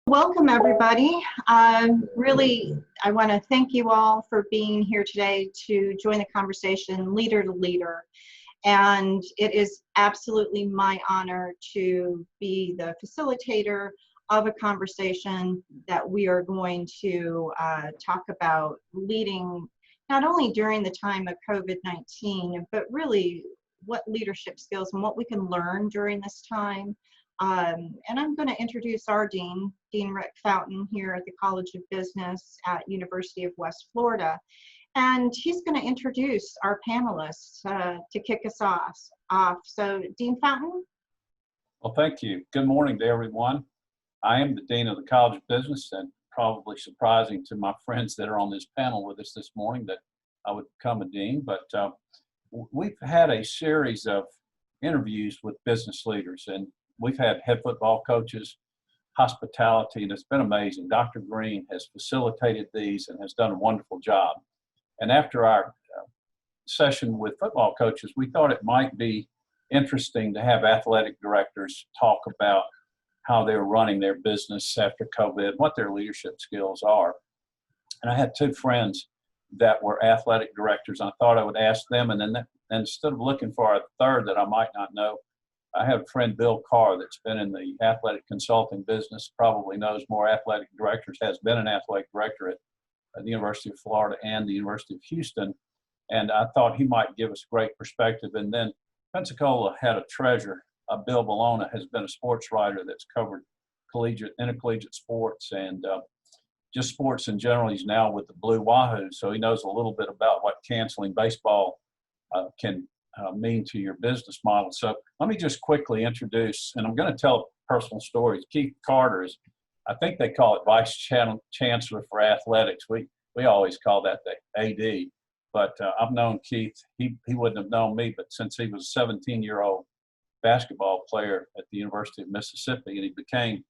Welcome, everybody. I want to thank you all for being here today to join the conversation, leader to leader. And it is absolutely my honor to be the facilitator of a conversation that we are going to talk about leading not only during the time of COVID-19, but really what leadership skills and what we can learn during this time. And I'm going to introduce our dean, Dean Rick Fountain, here at the College of Business at University of West Florida. And he's going to introduce our panelists to kick us off. So, Dean Fountain? Well, thank you. Good morning to everyone. I am the Dean of the College of Business, and probably surprising to my friends that are on this panel with us this morning that I would become a dean. But we've had a series of interviews with business leaders, and we've had head football coaches, hospitality, and it's been amazing. Dr. Green has facilitated these and has done a wonderful job. And after our session with football coaches, we thought it might be interesting to have athletic directors talk about how they're running their business after COVID, what their leadership skills are. And I had two friends that were athletic directors. I thought I would ask them, and then instead of looking for a third that I might not know, I have a friend, Bill Carr, that's been in the athletic consulting business, probably knows more athletic directors, has been an athletic director at the University of Florida and the University of Houston. And I thought he might give us great perspective. And then Pensacola had a treasure. Bill Vilona has been a sports writer that's covered collegiate, intercollegiate sports and just sports in general. He's now with the Blue Wahoos, so he knows a little bit about what canceling baseball can mean to your business model. So let me just quickly introduce, and I'm going to tell personal stories. Keith Carter is, I think they call it Vice Chancellor for Athletics. We always call that the AD, but I've known Keith. He wouldn't have known me, but since he was a 17-year-old basketball player at the University of Mississippi, and he became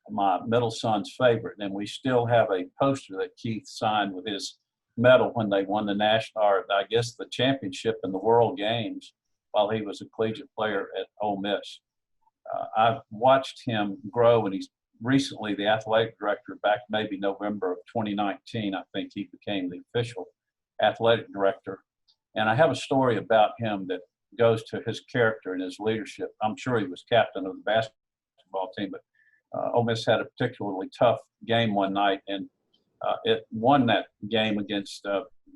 my middle son's favorite. And we still have a poster that Keith signed with his medal when they won the national, or I guess the championship in the World Games while he was a collegiate player at Ole Miss. I've watched him grow, and he's recently the athletic director back maybe November of 2019. I think he became the official athletic director. And I have a story about him that goes to his character and his leadership. I'm sure he was captain of the basketball team, but Ole Miss had a particularly tough game one night, and it won that game against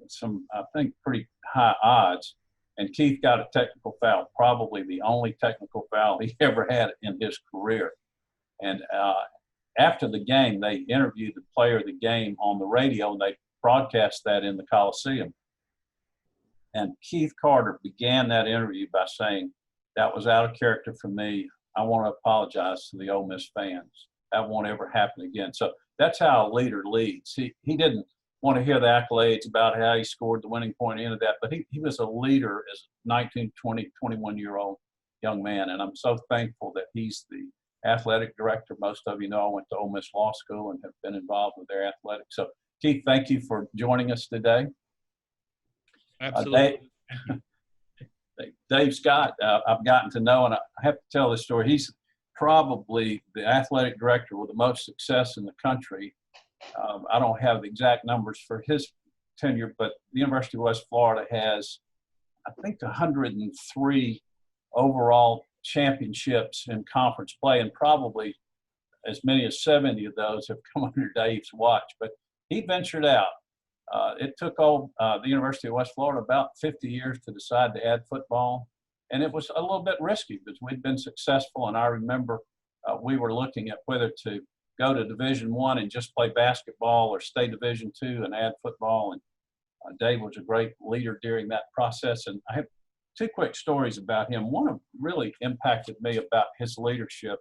some, I think, pretty high odds. And Keith got a technical foul, probably the only technical foul he ever had in his career. And after the game, they interviewed the player of the game on the radio, and they broadcast that in the Coliseum. And Keith Carter began that interview by saying, "That was out of character for me. I want to apologize to the Ole Miss fans. That won't ever happen again." So that's how a leader leads. He didn't want to hear the accolades about how he scored the winning point into that, but he was a leader as a 19, 20, 21-year-old young man. And I'm so thankful that he's the athletic director. Most of you know I went to Ole Miss Law School and have been involved with their athletics. So Keith, thank you for joining us today. Absolutely. Dave Scott, I've gotten to know, and I have to tell this story. He's probably the athletic director with the most success in the country. I don't have the exact numbers for his tenure, but the University of West Florida has, I think, 103 overall championships in conference play, and probably as many as 70 of those have come under Dave's watch. But he ventured out. It took the University of West Florida about 50 years to decide to add football. And it was a little bit risky because we'd been successful. And I remember we were looking at whether to go to Division I and just play basketball, or stay Division II and add football. And Dave was a great leader during that process. And I have two quick stories about him. One of really impacted me about his leadership.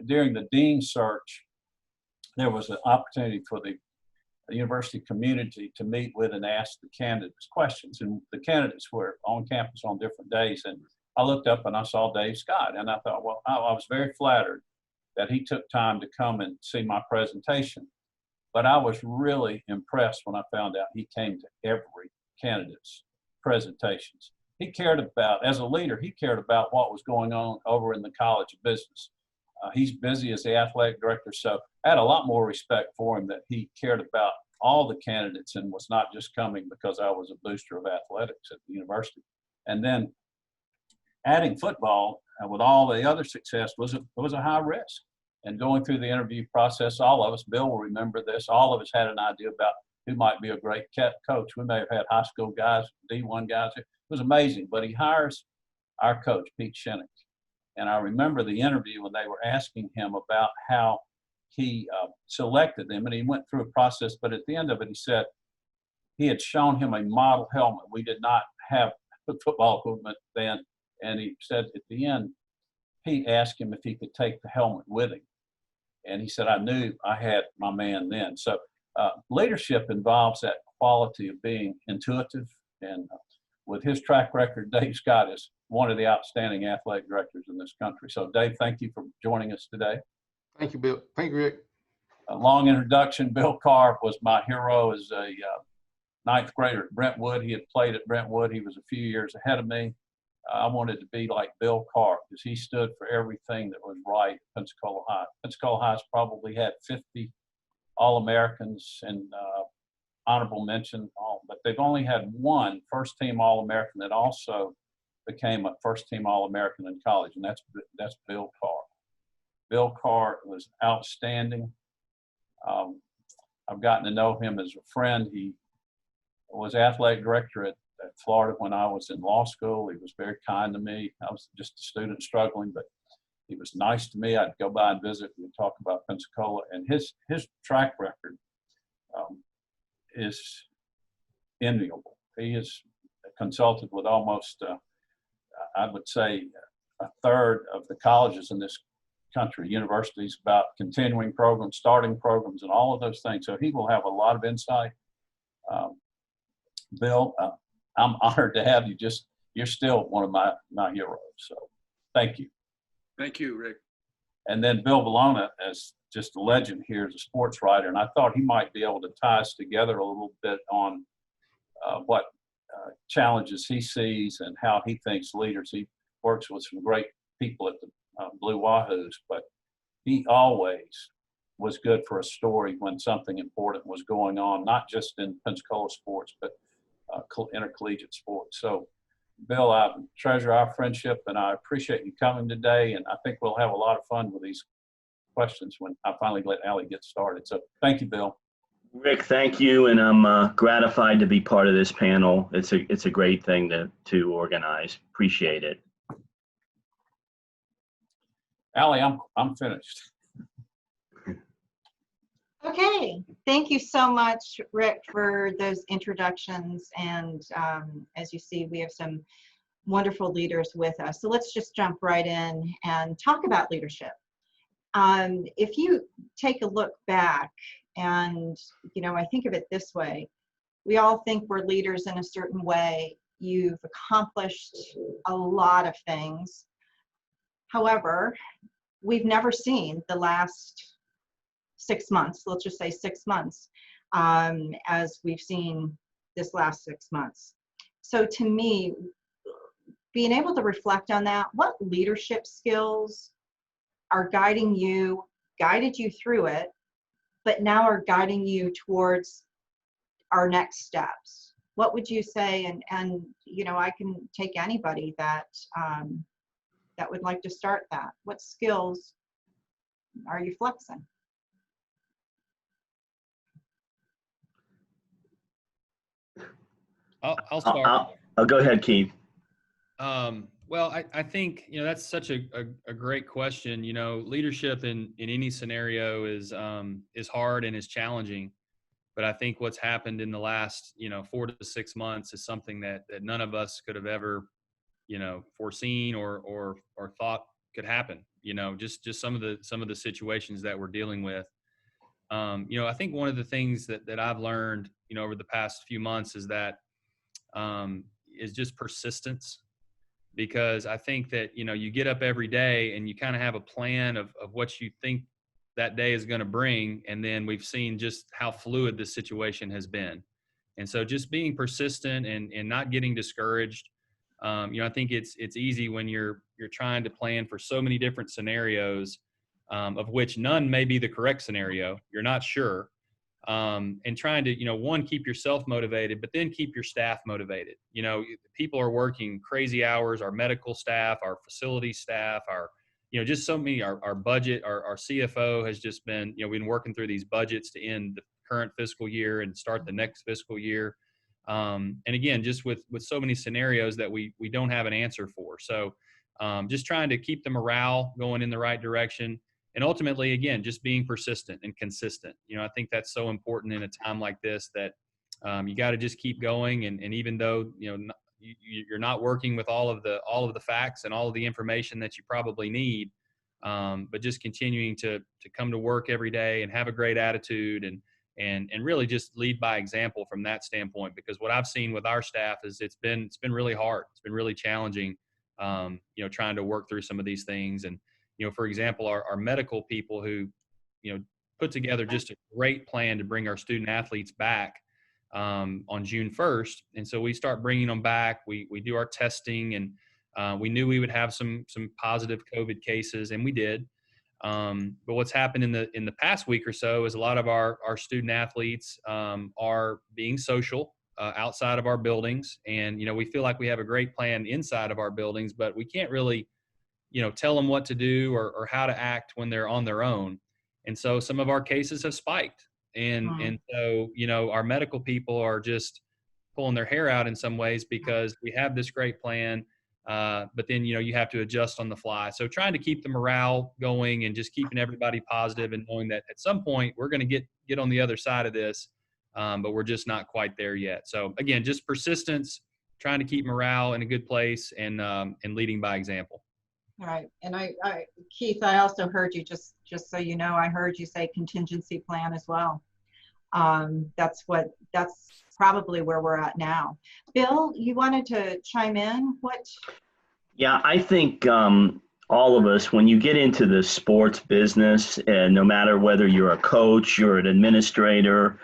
During the dean search, there was an opportunity for the university community to meet with and ask the candidates questions. And the candidates were on campus on different days. And I looked up and I saw Dave Scott. And I thought, well, I was very flattered that he took time to come and see my presentation. But I was really impressed when I found out he came to every candidate's presentations. He cared about, as a leader, he cared about what was going on over in the College of Business. He's busy as the athletic director, so I had a lot more respect for him, that he cared about all the candidates and was not just coming because I was a booster of athletics at the university. And then adding football with all the other success was a high risk. And going through the interview process, all of us, Bill will remember this, all of us had an idea about who might be a great coach. We may have had high school guys, D1 guys. It was amazing. But he hires our coach, Pete Shinnick. And I remember the interview when they were asking him about how he selected them. And he went through a process. But at the end of it, he said he had shown him a model helmet. We did not have football equipment then. And he said at the end, Pete asked him if he could take the helmet with him. And he said, I knew I had my man then. So leadership involves that quality of being intuitive. And with his track record, Dave Scott is one of the outstanding athletic directors in this country. So Dave, thank you for joining us today. Thank you, Bill. Thank you, Rick. A long introduction. Bill Carr was my hero as a ninth grader at Brentwood. He had played at Brentwood. He was a few years ahead of me. I wanted to be like Bill Carr because he stood for everything that was right at Pensacola High. Pensacola High's probably had 50 All-Americans and honorable mention, but they've only had one first-team All-American that also became a first-team All-American in college, and that's Bill Carr. Bill Carr was outstanding. I've gotten to know him as a friend. He was athletic director at Florida when I was in law school. He was very kind to me. I was just a student struggling, but he was nice to me. I'd go by and visit and talk about Pensacola. And his track record is enviable. He has consulted with almost, I would say, a third of the colleges in this country, universities, about continuing programs, starting programs, and all of those things. So he will have a lot of insight. Bill, I'm honored to have you. You're still one of my heroes. So thank you. Thank you, Rick. And then Bill Vilona, as just a legend here as a sports writer, and I thought he might be able to tie us together a little bit on what challenges he sees and how he thinks leaders. He works with some great people at the Blue Wahoos, but he always was good for a story when something important was going on, not just in Pensacola sports, but intercollegiate sports. So, Bill, I treasure our friendship, and I appreciate you coming today, and I think we'll have a lot of fun with these questions when I finally let Allie get started. So thank you, Bill. Rick, thank you, and I'm gratified to be part of this panel. It's a great thing to organize. Appreciate it. Allie, I'm finished. Okay, thank you so much, Rick, for those introductions. And as you see, we have some wonderful leaders with us. So let's just jump right in and talk about leadership. If you take a look back, and I think of it this way, we all think we're leaders in a certain way. You've accomplished a lot of things. However, we've never seen the last 6 months, let's just say 6 months, as we've seen this last 6 months. So to me, being able to reflect on that, what leadership skills are guided you through it, but now are guiding you towards our next steps? What would you say? And I can take anybody that would like to start that. What skills are you flexing? I'll start. I'll go ahead, Keith. Well, I think, that's such a great question. Leadership in any scenario is hard and is challenging. But I think what's happened in the last, 4 to 6 months is something that none of us could have ever, foreseen or thought could happen. Just some of the situations that we're dealing with. I think one of the things that I've learned, over the past few months is that is just persistence. Because I think that, you get up every day and you kind of have a plan of what you think that day is going to bring. And then we've seen just how fluid this situation has been. And so just being persistent and not getting discouraged. I think it's easy when you're trying to plan for so many different scenarios of which none may be the correct scenario. You're not sure. And trying to, one, keep yourself motivated, but then keep your staff motivated. People are working crazy hours, our medical staff, our facility staff, just so many, our budget, our CFO has just been, we've been working through these budgets to end the current fiscal year and start the next fiscal year. And again, just with so many scenarios that we don't have an answer for. So just trying to keep the morale going in the right direction. And ultimately, again, just being persistent and consistent. I think that's so important in a time like this, that you got to just keep going. And even though, you're not working with all of the facts and all of the information that you probably need, but just continuing to come to work every day and have a great attitude and really just lead by example from that standpoint. Because what I've seen with our staff is it's been really hard. It's been really challenging, trying to work through some of these things. And, for example, our medical people who, put together just a great plan to bring our student athletes back on June 1st. And so we start bringing them back. We do our testing, and we knew we would have some positive COVID cases, and we did. But what's happened in the past week or so is a lot of our student athletes are being social outside of our buildings. And, we feel like we have a great plan inside of our buildings, but we can't really, tell them what to do or how to act when they're on their own. And so some of our cases have spiked. And so, our medical people are just pulling their hair out in some ways, because we have this great plan. But then, you have to adjust on the fly. So trying to keep the morale going and just keeping everybody positive, and knowing that at some point we're going to get on the other side of this, but we're just not quite there yet. So again, just persistence, trying to keep morale in a good place, and leading by example. All right. And Keith, I also heard you, just so you know, I heard you say contingency plan as well. That's probably where we're at now. Bill, you wanted to chime in? Yeah, I think all of us, when you get into the sports business, and no matter whether you're a coach, you're an administrator,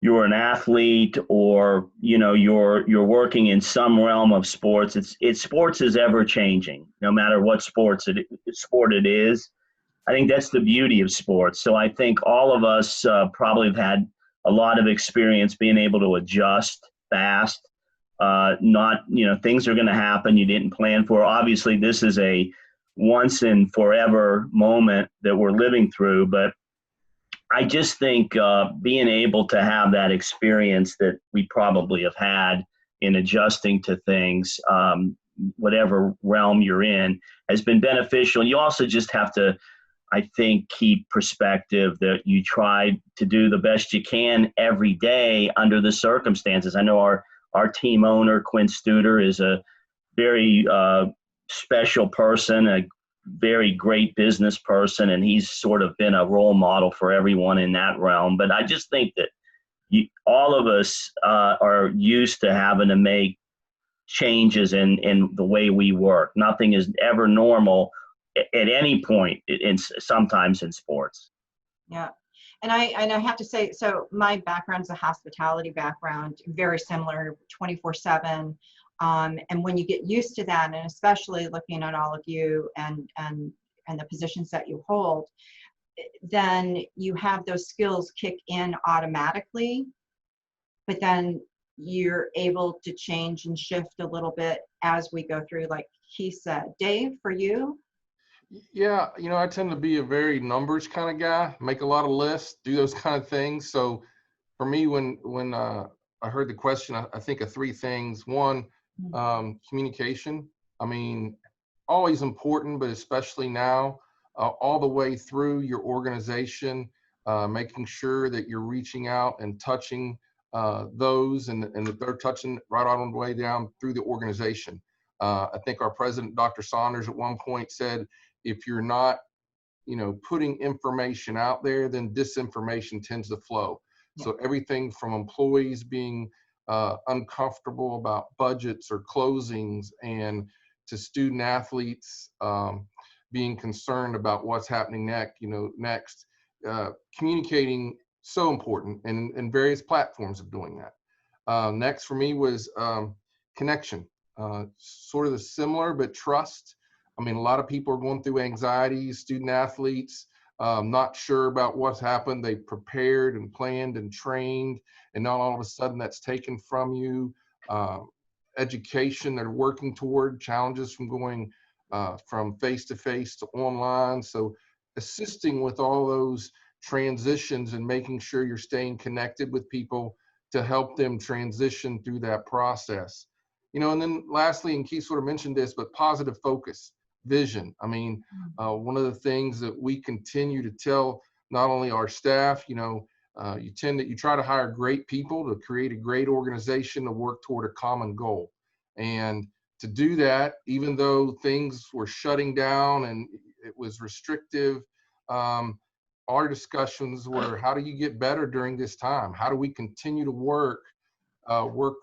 you're an athlete, or you're working in some realm of sports, sports is ever changing, no matter what sport it is. I think that's the beauty of sports. So I think all of us probably have had a lot of experience being able to adjust fast. Things are going to happen you didn't plan for. Obviously, this is a once and forever moment that we're living through, but I just think being able to have that experience that we probably have had in adjusting to things, whatever realm you're in, has been beneficial. And you also just have to, I think, keep perspective that you try to do the best you can every day under the circumstances. I know our team owner, Quinn Studer, is a very special person, a very great business person, and he's sort of been a role model for everyone in that realm. But I just think that all of us are used to having to make changes in the way we work. Nothing is ever normal at any point, sometimes in sports. Yeah. And I have to say, so my background's a hospitality background, very similar, 24/7. And when you get used to that, and especially looking at all of you and the positions that you hold, then you have those skills kick in automatically, but then you're able to change and shift a little bit as we go through, like he said. Dave, for you? Yeah, I tend to be a very numbers kind of guy, make a lot of lists, do those kind of things. So for me, when I heard the question, I think of three things. One, communication. I mean, always important, but especially now, all the way through your organization, making sure that you're reaching out and touching those and that they're touching right on the way down through the organization. I think our president, Dr. Saunders, at one point said, if you're not, putting information out there, then disinformation tends to flow. Yeah. So everything from employees being uncomfortable about budgets or closings, and to student athletes being concerned about what's happening next. Communicating, so important, and various platforms of doing that. Next for me was connection, sort of the similar, but trust. I mean, a lot of people are going through anxiety, student athletes, not sure about what's happened. They prepared and planned and trained, and now all of a sudden that's taken from you. Education they're working toward, challenges from going from face-to-face to online. So assisting with all those transitions and making sure you're staying connected with people to help them transition through that process. And then lastly, and Keith sort of mentioned this, but positive focus, vision. I mean, one of the things that we continue to tell not only our staff, you try to hire great people to create a great organization to work toward a common goal. And to do that, even though things were shutting down and it was restrictive, our discussions were, how do you get better during this time? How do we continue to work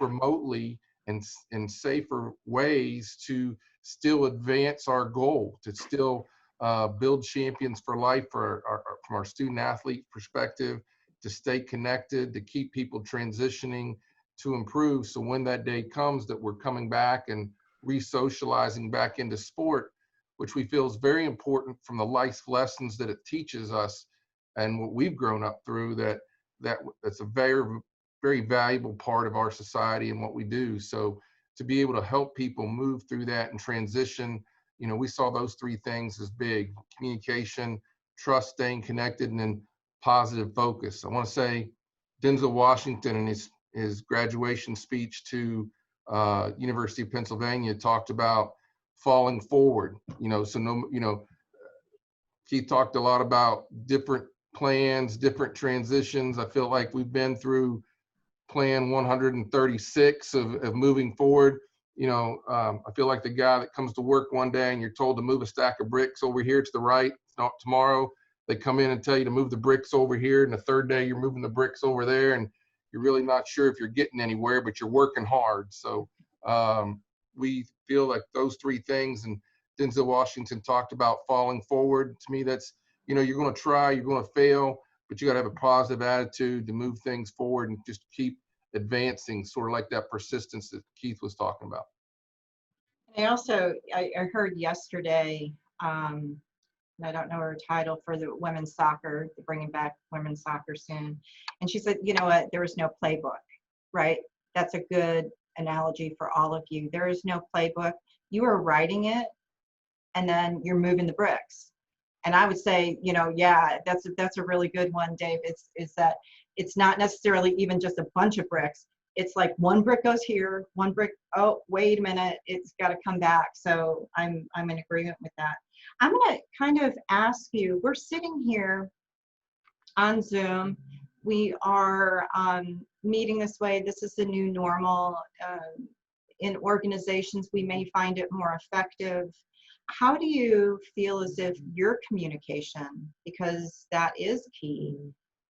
remotely and in safer ways to still advance our goal, to still build champions for life from our student athlete perspective, to stay connected, to keep people transitioning, to improve. So when that day comes that we're coming back and re-socializing back into sport, which we feel is very important from the life lessons that it teaches us and what we've grown up through, that's a very, very valuable part of our society and what we do. So to be able to help people move through that and transition, we saw those three things as big: communication, trust, staying connected, and then positive focus. I want to say Denzel Washington in his graduation speech to University of Pennsylvania talked about falling forward. Keith talked a lot about different plans, different transitions. I feel like we've been through plan 136 of moving forward. I feel like the guy that comes to work one day and you're told to move a stack of bricks over here to the right. Tomorrow they come in and tell you to move the bricks over here, and the third day you're moving the bricks over there, and you're really not sure if you're getting anywhere, but you're working hard. So we feel like those three things, and Denzel Washington talked about falling forward. To me, that's, you're going to try, you're going to fail, but you got to have a positive attitude to move things forward and just keep advancing, sort of like that persistence that Keith was talking about. I heard yesterday, I don't know her title for the women's soccer, they're bringing back women's soccer soon. And she said, you know what, there is no playbook, right? That's a good analogy for all of you. There is no playbook. You are writing it, and then you're moving the bricks. And I would say, yeah, that's a really good one, Dave. Is that it's not necessarily even just a bunch of bricks. It's like one brick goes here, one brick, oh, wait a minute, it's got to come back. So I'm in agreement with that. I'm going to kind of ask you, we're sitting here on Zoom. We are meeting this way. This is the new normal. In organizations, we may find it more effective. How do you feel as if your communication, because that is key,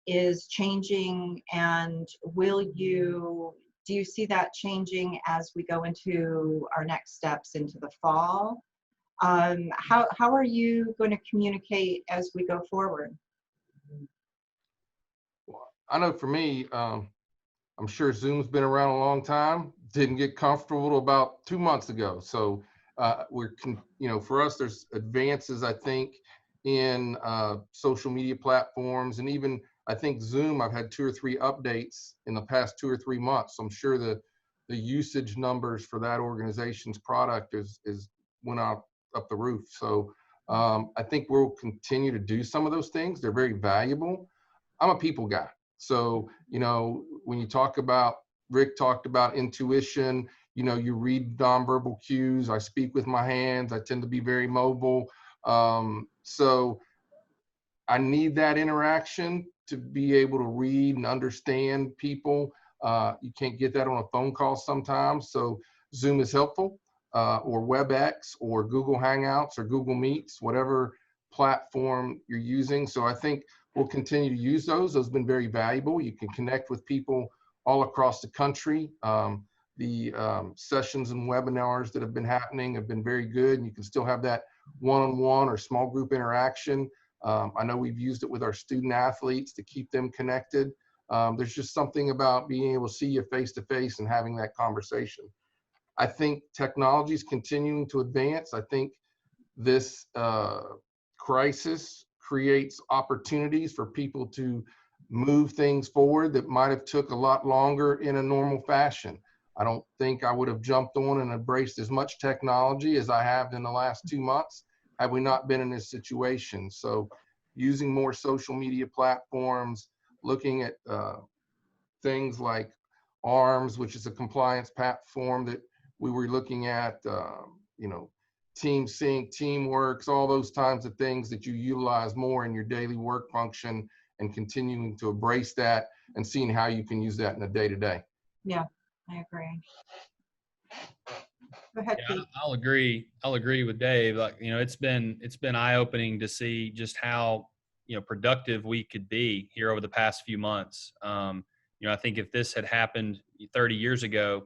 is changing, and do you see that changing as we go into our next steps into the fall? How are you going to communicate as we go forward? Well, I know for me, I'm sure Zoom's been around a long time. Didn't get comfortable about 2 months ago. So for us, there's advances, I think, in social media platforms, and even I think Zoom, I've had 2 or 3 updates in the past 2 or 3 months. So I'm sure the usage numbers for that organization's product is went up the roof. So I think we'll continue to do some of those things. They're very valuable. I'm a people guy. So, when you talk about, Rick talked about intuition, you read nonverbal cues. I speak with my hands. I tend to be very mobile. So I need that interaction to be able to read and understand people. You can't get that on a phone call sometimes. So Zoom is helpful, or WebEx or Google Hangouts or Google Meets, whatever platform you're using. So I think we'll continue to use those. Those have been very valuable. You can connect with people all across the country. The sessions and webinars that have been happening have been very good. And you can still have that one-on-one or small group interaction. I know we've used it with our student athletes to keep them connected. There's just something about being able to see you face to face and having that conversation. I think technology is continuing to advance. I think this crisis creates opportunities for people to move things forward that might have took a lot longer in a normal fashion. I don't think I would have jumped on and embraced as much technology as I have in the last 2 months had we not been in this situation. So using more social media platforms, looking at things like ARMS, which is a compliance platform that we were looking at, you know, Team Sync, Teamworks, all those kinds of things that you utilize more in your daily work function, and continuing to embrace that and seeing how you can use that in the day-to-day. Yeah, I agree. Go ahead, Yeah, Pete. I'll agree. I'll agree with Dave. Like, you know, it's been eye-opening to see just how, you know, productive we could be here over the past few months. You know, I think if this had happened 30 years ago,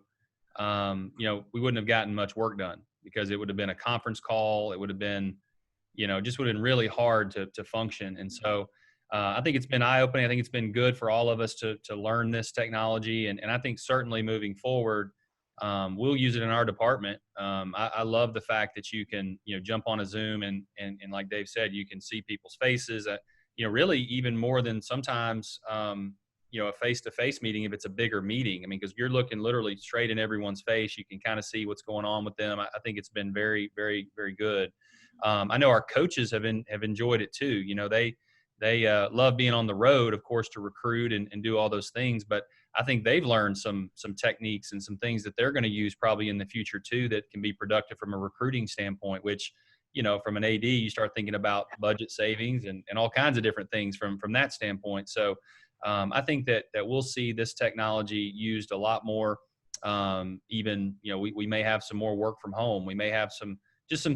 you know, we wouldn't have gotten much work done because it would have been a conference call. It would have been, you know, just would have been really hard to function. And so I think it's been eye-opening. I think it's been good for all of us to learn this technology. And I think certainly moving forward, we'll use it in our department. I love the fact that you can, you know, jump on a Zoom and like Dave said, you can see people's faces. You know, really even more than sometimes, you know, a face-to-face meeting if it's a bigger meeting. I mean, because you're looking literally straight in everyone's face. You can kind of see what's going on with them. I think it's been very, very, very good. I know our coaches have enjoyed it too. You know, they love being on the road, of course, to recruit and do all those things. But I think they've learned some techniques and some things that they're going to use probably in the future too that can be productive from a recruiting standpoint, which, you know, from an AD, you start thinking about budget savings and all kinds of different things from that standpoint. So I think that we'll see this technology used a lot more. Even, you know, we may have some more work from home. We may have some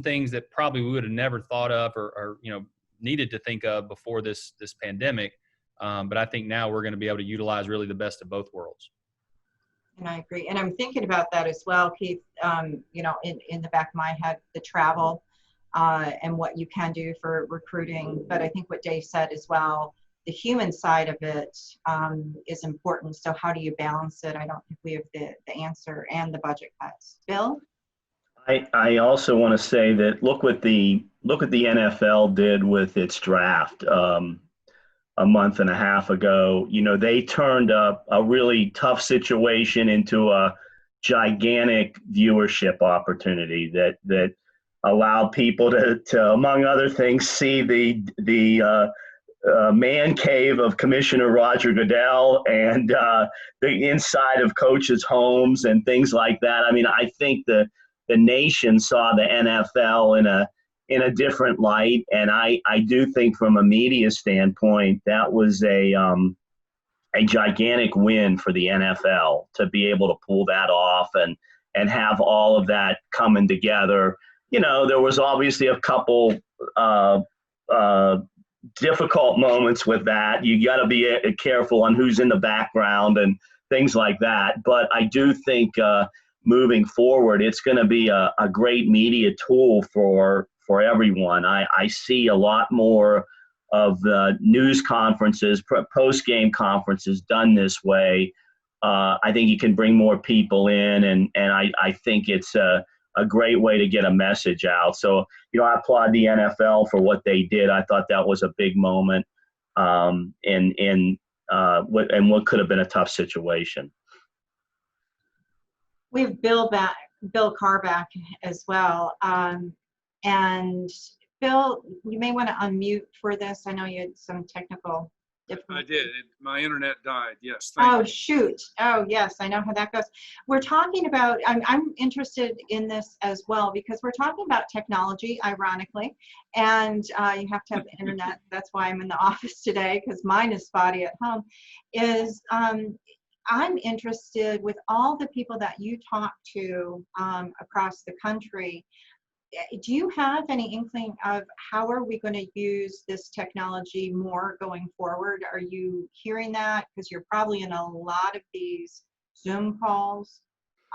things that probably we would have never thought of or you know, needed to think of before this pandemic. But I think now we're going to be able to utilize really the best of both worlds. And I agree. And I'm thinking about that as well, Keith, you know, in the back of my head, the travel and what you can do for recruiting. But I think what Dave said as well, the human side of it is important. So how do you balance it? I don't think we have the answer, and the budget cuts. Bill? I also want to say that look what the NFL did with its draft a month and a half ago. You know, they turned up a really tough situation into a gigantic viewership opportunity that allowed people to among other things see the man cave of Commissioner Roger Goodell and the inside of coaches' homes and things like that. I mean, I think the nation saw the NFL in a different light, and I do think from a media standpoint that was a gigantic win for the NFL to be able to pull that off and have all of that coming together. You know, there was obviously a couple difficult moments with that. You got to be careful on who's in the background and things like that. But I do think moving forward, it's going to be a great media tool for everyone. I see a lot more of the news conferences, post-game conferences done this way. I think you can bring more people in, and I think it's a great way to get a message out. So, you know, I applaud the NFL for what they did. I thought that was a big moment in what could have been a tough situation. We have Bill Carr back as well. And Bill, you may want to unmute for this. I know you had some technical difficulties. I did. My internet died. Yes. Oh, shoot. Oh, yes. I know how that goes. We're talking about, I'm interested in this as well, because we're talking about technology, ironically, and you have to have the internet. That's why I'm in the office today, because mine is spotty at home. I'm interested with all the people that you talk to across the country. Do you have any inkling of how are we going to use this technology more going forward? Are you hearing that? Because you're probably in a lot of these Zoom calls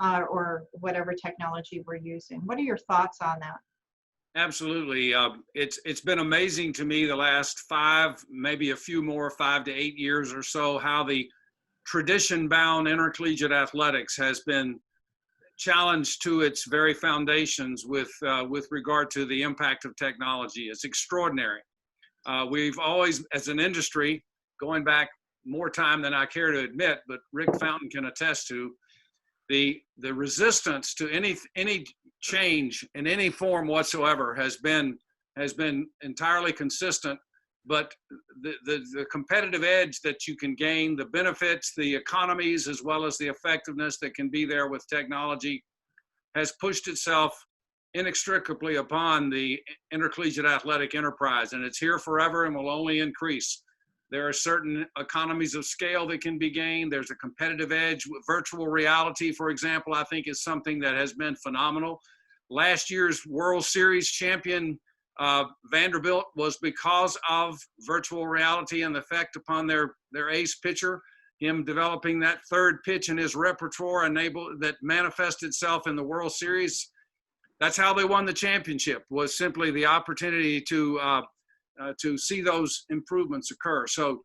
or whatever technology we're using. What are your thoughts on that? Absolutely. It's been amazing to me the last 5 to 8 years or so, how the tradition-bound intercollegiate athletics has been challenged to its very foundations with regard to the impact of technology. It's extraordinary. We've always, as an industry, going back more time than I care to admit, but Rick Fountain can attest to, the resistance to any change in any form whatsoever has been entirely consistent. But the competitive edge that you can gain, the benefits, the economies, as well as the effectiveness that can be there with technology, has pushed itself inextricably upon the intercollegiate athletic enterprise, and it's here forever and will only increase. There are certain economies of scale that can be gained. There's a competitive edge. Virtual reality, for example, I think is something that has been phenomenal. Last year's World Series champion Vanderbilt was because of virtual reality and the effect upon their ace pitcher, him developing that third pitch in his repertoire that manifested itself in the World Series. That's how they won the championship, was simply the opportunity to see those improvements occur. So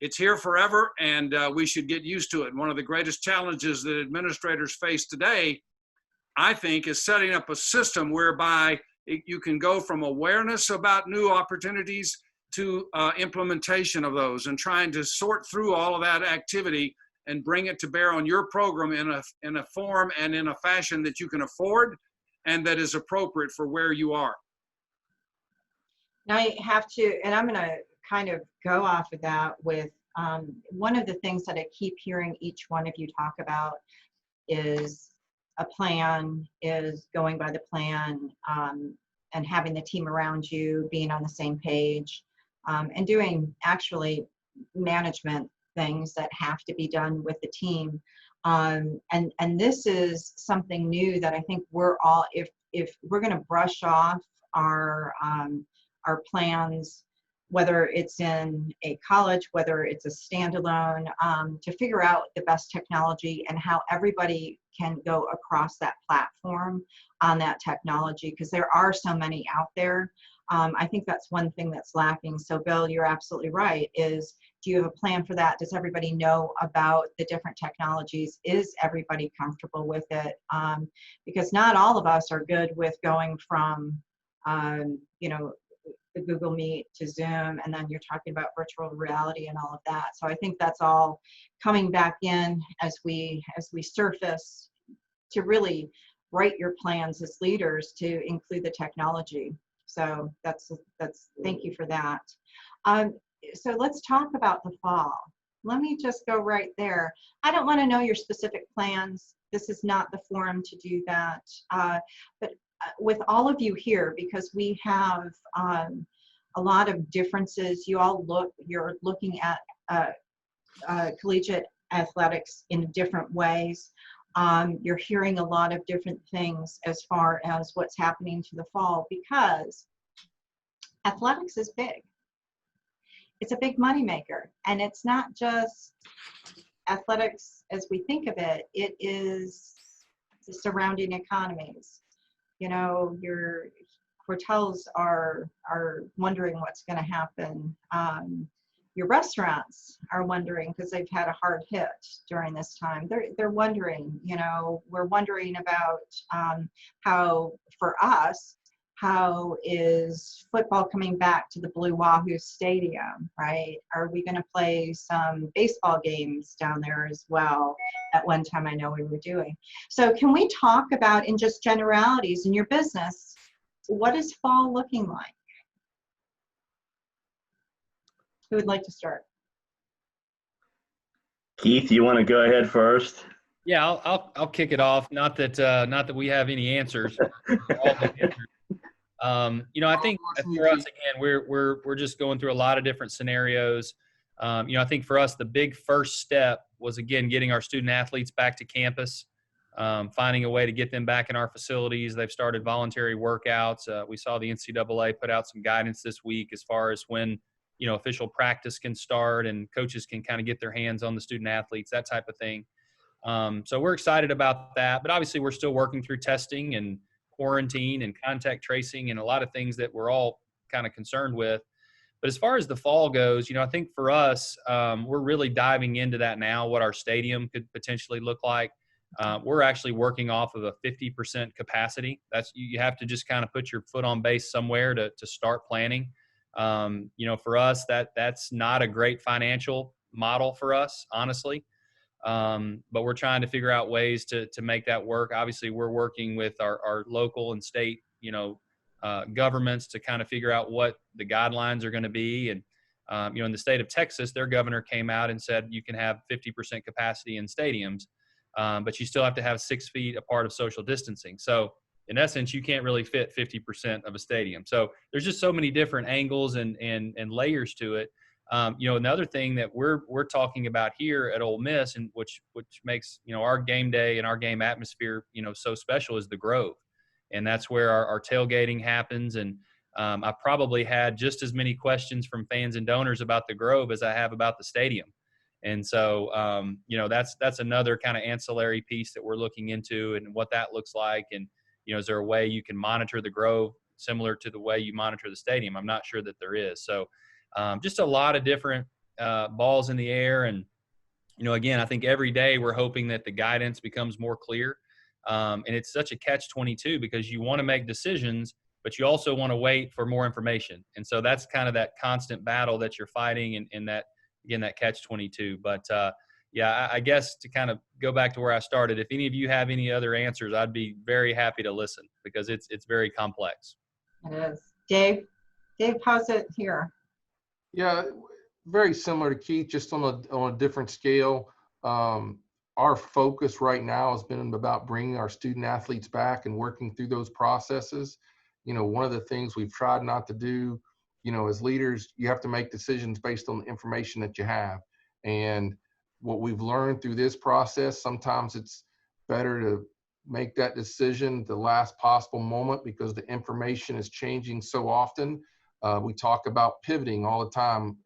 it's here forever, and we should get used to it. One of the greatest challenges that administrators face today, I think, is setting up a system whereby you can go from awareness about new opportunities to implementation of those, and trying to sort through all of that activity and bring it to bear on your program in a form and in a fashion that you can afford and that is appropriate for where you are. Now I have to, and I'm going to kind of go off of that with one of the things that I keep hearing each one of you talk about is a plan, is going by the plan, and having the team around you being on the same page, and doing actually management things that have to be done with the team. And this is something new that I think we're all, if we're going to brush off our plans, whether it's in a college, whether it's a standalone, to figure out the best technology and how everybody can go across that platform on that technology, because there are so many out there. I think that's one thing that's lacking. So Bill, you're absolutely right, is do you have a plan for that? Does everybody know about the different technologies? Is everybody comfortable with it? Because not all of us are good with going from, the Google Meet to Zoom, and then you're talking about virtual reality and all of that. So I think that's all coming back in as we surface to really write your plans as leaders to include the technology. So that's thank you for that. So let's talk about the fall. Let me just go right there. I don't want to know your specific plans. This is not the forum to do that. But with all of you here, because we have a lot of differences, you're looking at collegiate athletics in different ways. You're hearing a lot of different things as far as what's happening to the fall, because athletics is big. It's a big moneymaker, and it's not just athletics as we think of it. It is the surrounding economies. Your hotels are wondering what's going to happen. Your restaurants are wondering, because they've had a hard hit during this time. They're wondering, we're wondering about how, for us, how is football coming back to the Blue Wahoos Stadium, right? Are we going to play some baseball games down there as well? At one time, I know we were doing. So can we talk about, in just generalities, in your business, what is fall looking like? Who would like to start? Keith, you want to go ahead first? Yeah, I'll kick it off. Not that we have any answers. I think for us, again, we're just going through a lot of different scenarios. I think for us, the big first step was, again, getting our student athletes back to campus, finding a way to get them back in our facilities. They've started voluntary workouts. We saw the NCAA put out some guidance this week as far as when, official practice can start and coaches can kind of get their hands on the student athletes, that type of thing. So we're excited about that, but obviously we're still working through testing and quarantine and contact tracing and a lot of things that we're all kind of concerned with. But as far as the fall goes, I think for us, we're really diving into that now, what our stadium could potentially look like. We're actually working off of a 50% capacity. You have to just kind of put your foot on base somewhere to start planning. For us, that's not a great financial model for us, honestly. But we're trying to figure out ways to make that work. Obviously, we're working with our local and state, governments to kind of figure out what the guidelines are going to be. And, in the state of Texas, their governor came out and said you can have 50% capacity in stadiums, but you still have to have 6 feet apart of social distancing. So in essence, you can't really fit 50% of a stadium. So there's just so many different angles and layers to it. Another thing that we're talking about here at Ole Miss, and which makes our game day and our game atmosphere so special, is the Grove, and that's where our tailgating happens. And I probably had just as many questions from fans and donors about the Grove as I have about the stadium. And so that's another kind of ancillary piece that we're looking into and what that looks like. And is there a way you can monitor the Grove similar to the way you monitor the stadium? I'm not sure that there is. So just a lot of different balls in the air. And, again, I think every day we're hoping that the guidance becomes more clear. And it's such a catch-22 because you want to make decisions, but you also want to wait for more information. And so that's kind of that constant battle that you're fighting in that, again, that catch-22. But, I guess to kind of go back to where I started, if any of you have any other answers, I'd be very happy to listen because it's very complex. It is. Dave, how's it here? Yeah, very similar to Keith, just on a different scale. Our focus right now has been about bringing our student athletes back and working through those processes. One of the things we've tried not to do, as leaders, you have to make decisions based on the information that you have. And what we've learned through this process, sometimes it's better to make that decision the last possible moment because the information is changing so often. We talk about pivoting all the time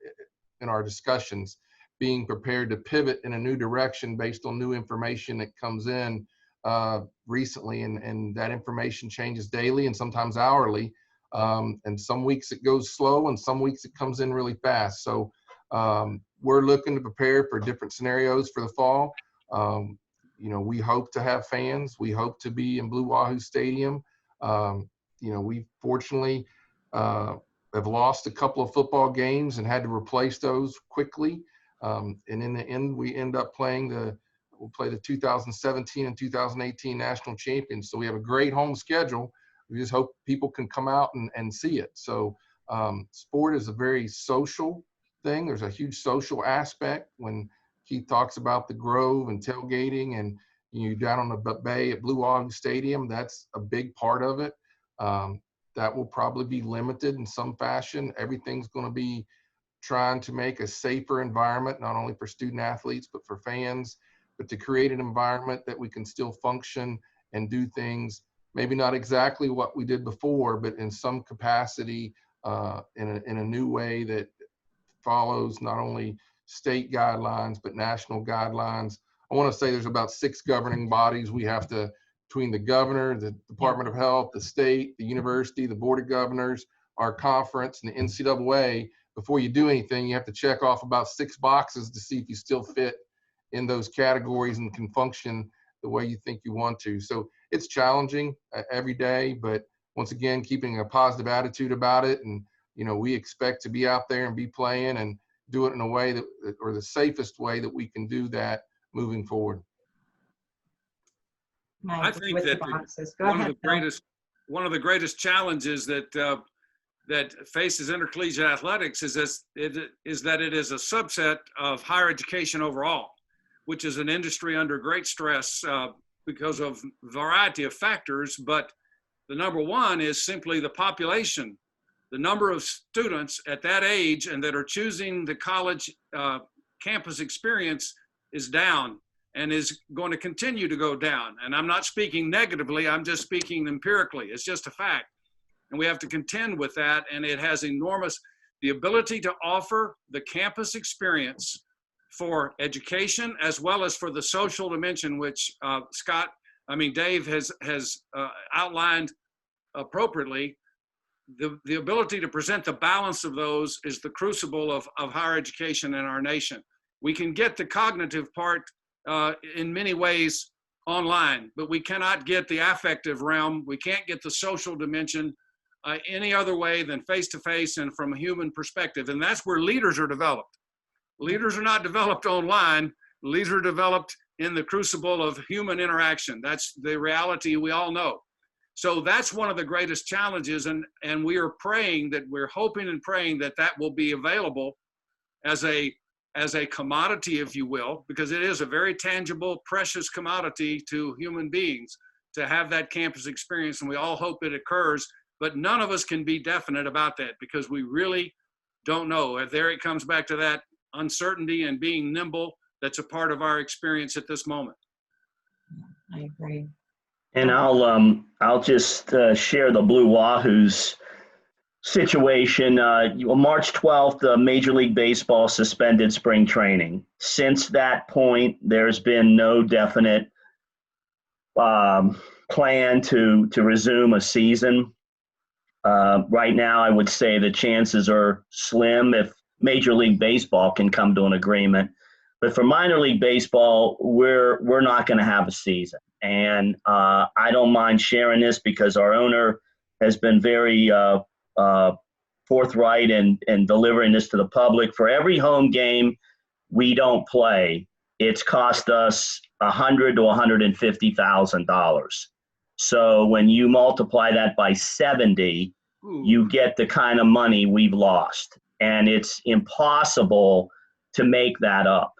in our discussions, being prepared to pivot in a new direction based on new information that comes in recently. And that information changes daily and sometimes hourly. And some weeks it goes slow and some weeks it comes in really fast. So we're looking to prepare for different scenarios for the fall. We hope to have fans. We hope to be in Blue Wahoo Stadium. We fortunately have lost a couple of football games and had to replace those quickly. And in the end, we end up we'll play the 2017 and 2018 national champions. So we have a great home schedule. We just hope people can come out and see it. So sport is a very social thing. There's a huge social aspect when Keith talks about the Grove and tailgating and down on the bay at Blue Wahoo Stadium. That's a big part of it. That will probably be limited in some fashion. Everything's going to be trying to make a safer environment, not only for student athletes, but for fans, but to create an environment that we can still function and do things, maybe not exactly what we did before, but in some capacity, in a new way that follows not only state guidelines, but national guidelines. I want to say there's about 6 governing bodies we have to, between the governor, the Department of Health, the state, the university, the Board of Governors, our conference, and the NCAA. Before you do anything, you have to check off about 6 boxes to see if you still fit in those categories and can function the way you think you want to. So it's challenging every day, but once again, keeping a positive attitude about it. And, we expect to be out there and be playing and do it in a way that, or the safest way that we can do that moving forward. I think that one of the greatest challenges that faces intercollegiate athletics is that it is a subset of higher education overall, which is an industry under great stress because of a variety of factors. But the number one is simply the population. The number of students at that age and that are choosing the college campus experience is down and is going to continue to go down. And I'm not speaking negatively, I'm just speaking empirically. It's just a fact. And we have to contend with that. And it has the ability to offer the campus experience for education as well as for the social dimension, which Dave has outlined appropriately. The ability to present the balance of those is the crucible of higher education in our nation. We can get the cognitive part in many ways online, but we cannot get the affective realm. We can't get the social dimension any other way than face-to-face and from a human perspective. And that's where leaders are developed. Leaders are not developed online. Leaders are developed in the crucible of human interaction. That's the reality we all know. So that's one of the greatest challenges. And we are praying that, we're hoping and praying that that will be available as a commodity, if you will, because it is a very tangible, precious commodity to human beings to have that campus experience. And we all hope it occurs, but none of us can be definite about that because we really don't know. There it comes back to that uncertainty and being nimble. That's a part of our experience at this moment. I agree. And I'll just share the Blue Wahoos situation. On March 12th, Major League Baseball suspended spring training. Since that point, there's been no definite plan to resume a season. Right now, I would say the chances are slim if Major League Baseball can come to an agreement. But for minor league baseball, we're not going to have a season. And I don't mind sharing this because our owner has been very forthright in delivering this to the public. For every home game we don't play, it's cost us $100,000 to $150,000. So when you multiply that by 70, you get the kind of money we've lost. And it's impossible to make that up.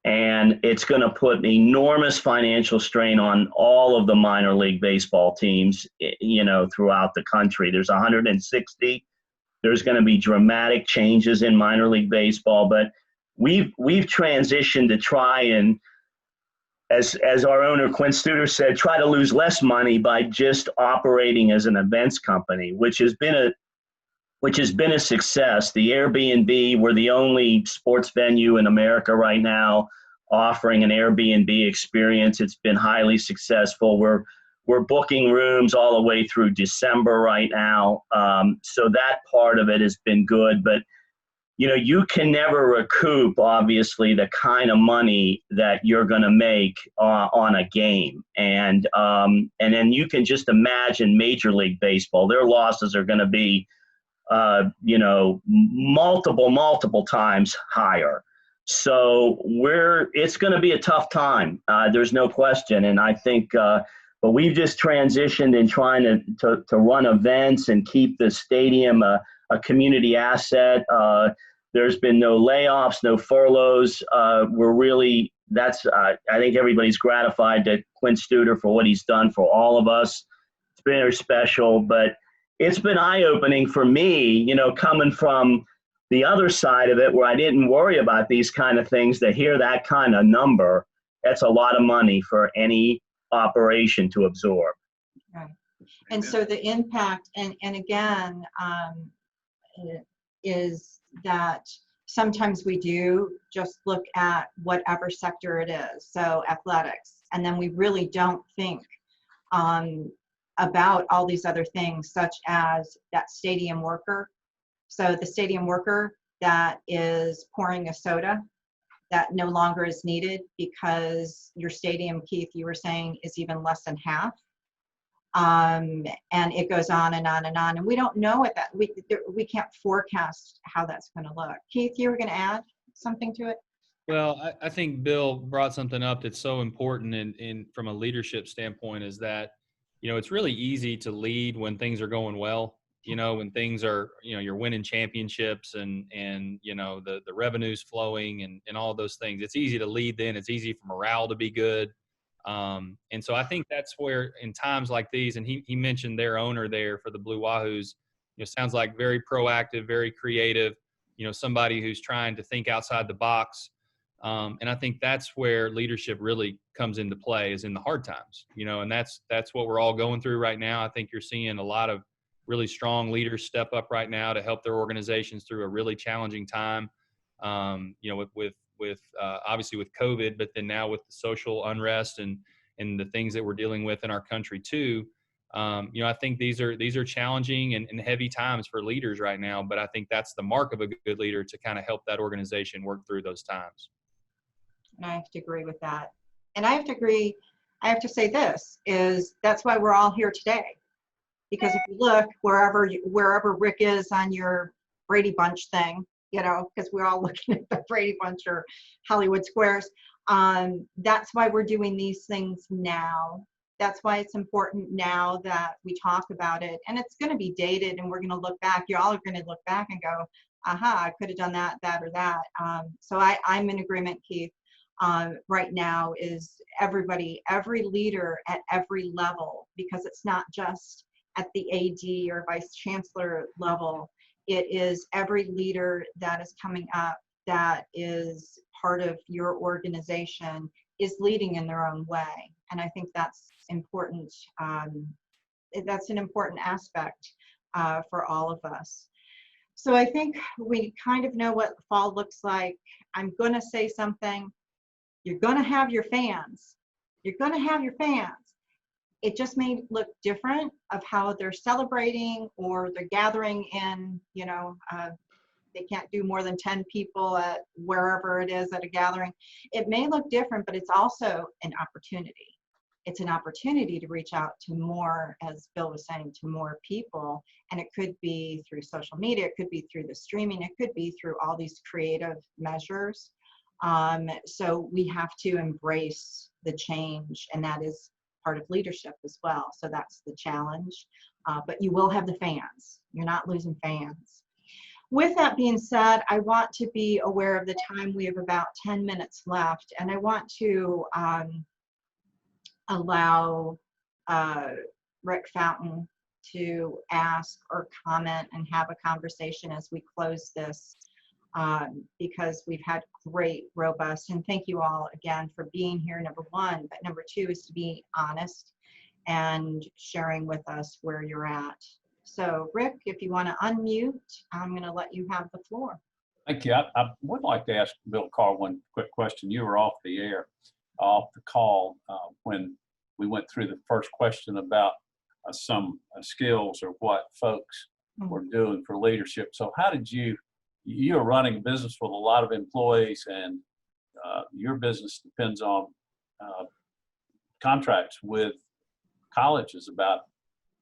And it's going to put enormous financial strain on all of the minor league baseball teams, throughout the country. There's 160. There's going to be dramatic changes in minor league baseball, but we've transitioned to try and, as our owner Quint Studer said, try to lose less money by just operating as an events company, which has been a success. The Airbnb, we're the only sports venue in America right now offering an Airbnb experience. It's been highly successful. We're booking rooms all the way through December right now. So that part of it has been good, but you can never recoup, obviously, the kind of money that you're going to make on a game. And then you can just imagine Major League Baseball. Their losses are going to be multiple times higher. So it's going to be a tough time. There's no question. And I think, but we've just transitioned in trying to run events and keep the stadium a community asset. There's been no layoffs, no furloughs. I think everybody's gratified to Quint Studer for what he's done for all of us. It's been very special, but it's been eye-opening for me, coming from the other side of it where I didn't worry about these kind of things, to hear that kind of number. That's a lot of money for any operation to absorb. Right. And so the impact, and again, is that sometimes we do just look at whatever sector it is, so athletics, and then we really don't think about all these other things, such as that stadium worker. So the stadium worker that is pouring a soda that no longer is needed because your stadium, Keith, you were saying, is even less than half. And it goes on and on and on. And we don't know what that, we can't forecast how that's going to look. Keith, you were going to add something to it? Well, I think Bill brought something up that's so important in from a leadership standpoint, is that, it's really easy to lead when things are going well. When things are, you're winning championships and the revenue's flowing and all those things. It's easy to lead then. It's easy for morale to be good. And so I think that's where, in times like these, and he mentioned their owner there for the Blue Wahoos, sounds like very proactive, very creative, somebody who's trying to think outside the box. And I think that's where leadership really comes into play, is in the hard times, and that's what we're all going through right now. I think you're seeing a lot of really strong leaders step up right now to help their organizations through a really challenging time, with obviously with COVID, but then now with the social unrest and the things that we're dealing with in our country too. I think these are challenging and heavy times for leaders right now, but I think that's the mark of a good leader, to kind of help that organization work through those times. And I have to agree with that. And I have to say this, is that's why we're all here today. Because if you look wherever Rick is on your Brady Bunch thing, you know, because we're all looking at the Brady Bunch or Hollywood Squares. That's why we're doing these things now. That's why it's important now that we talk about it. And it's going to be dated, and we're going to look back. You all are going to look back and go, aha, I could have done that, or that. So I'm in agreement, Keith. Right now is everybody, every leader at every level, because it's not just at the AD or Vice Chancellor level. It is every leader that is coming up that is part of your organization is leading in their own way. And I think that's important. That's an important aspect for all of us. So I think we kind of know what fall looks like. I'm going to say something. You're going to have your fans. You're going to have your fans. It just may look different of how they're celebrating, or they're gathering in, you know, they can't do more than 10 people at wherever it is at a gathering. It may look different, but it's also an opportunity. It's an opportunity to reach out to more, as Bill was saying, to more people. And it could be through social media, it could be through the streaming, it could be through all these creative measures. So we have to embrace the change, and that is part of leadership as well. So that's the challenge, but you will have the fans. You're not losing fans. With that being said, I want to be aware of the time. We have about 10 minutes left, and I want to allow Rick Fountain to ask or comment and have a conversation as we close this, because we've had great, robust, and thank you all again for being here, number one. But number two is to be honest and sharing with us where you're at. So Rick, if you want to unmute, I'm going to let you have the floor. Thank you. I would like to ask Bill Carr one quick question. You were off the air, off the call, when we went through the first question about some skills or what folks were doing for leadership. So how did you're running a business with a lot of employees, and your business depends on contracts with colleges about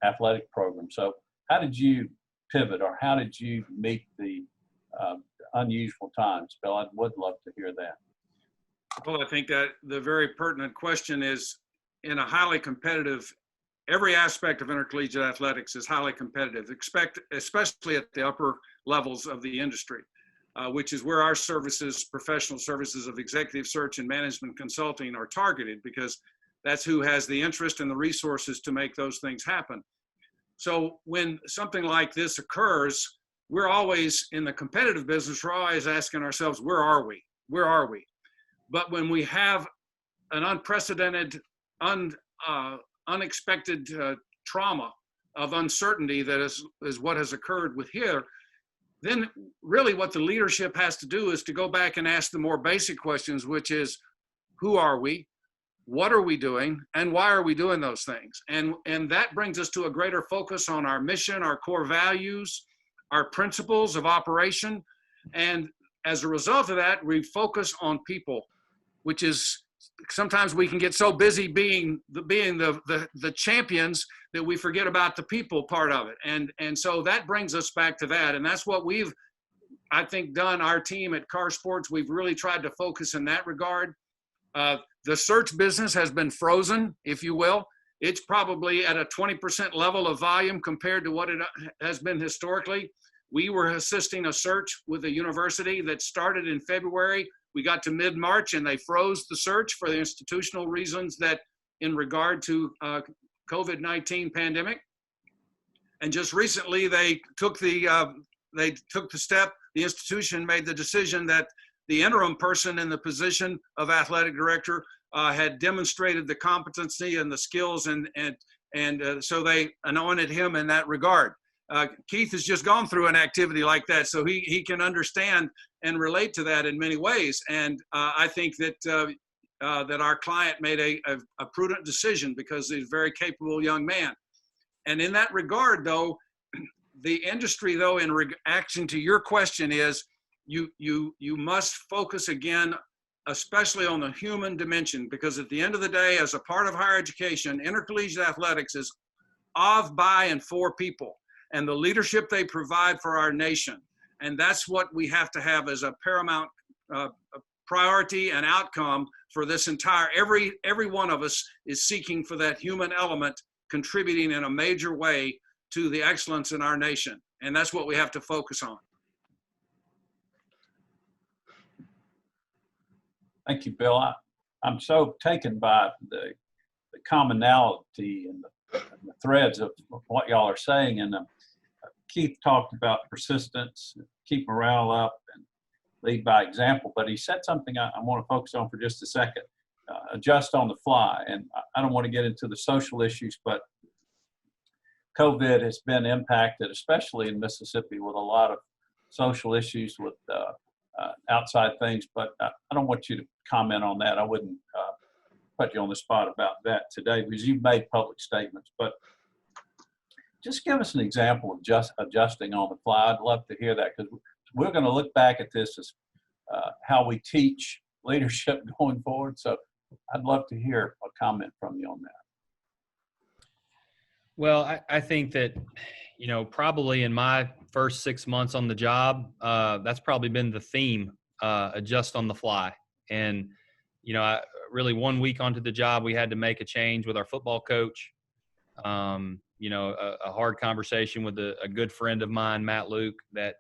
athletic programs. So how did you pivot, or how did you meet the unusual times? Bill, I would love to hear that. Well, I think that the very pertinent question is, in a highly competitive, every aspect of intercollegiate athletics is highly competitive, especially at the upper levels of the industry, which is where our services, professional services of executive search and management consulting, are targeted, because that's who has the interest and the resources to make those things happen. So when something like this occurs, we're always in the competitive business, we're always asking ourselves, where are we? Where are we? But when we have an unprecedented, unexpected trauma of uncertainty that is what has occurred with here, then really what the leadership has to do is to go back and ask the more basic questions, which is, who are we? What are we doing? And why are we doing those things? And that brings us to a greater focus on our mission, our core values, our principles of operation. And as a result of that, we focus on people, which is, sometimes we can get so busy being the champions that we forget about the people part of it. And so that brings us back to that. And that's what we've, I think, done. Our team at CarrSports, we've really tried to focus in that regard. The search business has been frozen, if you will. It's probably at a 20% level of volume compared to what it has been historically. We were assisting a search with a university that started in February. We got to mid-March and they froze the search for the institutional reasons that in regard to COVID-19 pandemic. And just recently they took the step, the institution made the decision that the interim person in the position of athletic director had demonstrated the competency and the skills, and so they anointed him in that regard. Keith has just gone through an activity like that, so he can understand and relate to that in many ways. And I think that that our client made a prudent decision, because he's a very capable young man. And in that regard, though, the industry, though, in reaction to your question, is you must focus again, especially on the human dimension, because at the end of the day, as a part of higher education, intercollegiate athletics is of, by, and for people, and the leadership they provide for our nation. And that's what we have to have as a paramount priority and outcome for this entire, every one of us is seeking for that human element, contributing in a major way to the excellence in our nation. And that's what we have to focus on. Thank you, Bill. I'm so taken by the commonality and the threads of what y'all are saying. And Keith talked about persistence, keep morale up, and lead by example. But he said something I want to focus on for just a second, adjust on the fly. And I don't want to get into the social issues, but COVID has been impacted, especially in Mississippi, with a lot of social issues with outside things. But I don't want you to comment on that. I wouldn't put you on the spot about that today because you've made public statements. But just give us an example of just adjusting on the fly. I'd love to hear that because we're going to look back at this as how we teach leadership going forward. So I'd love to hear a comment from you on that. Well, I think that, probably in my first 6 months on the job, that's probably been the theme, adjust on the fly. And, really 1 week onto the job, we had to make a change with our football coach. A hard conversation with a good friend of mine, Matt Luke, that,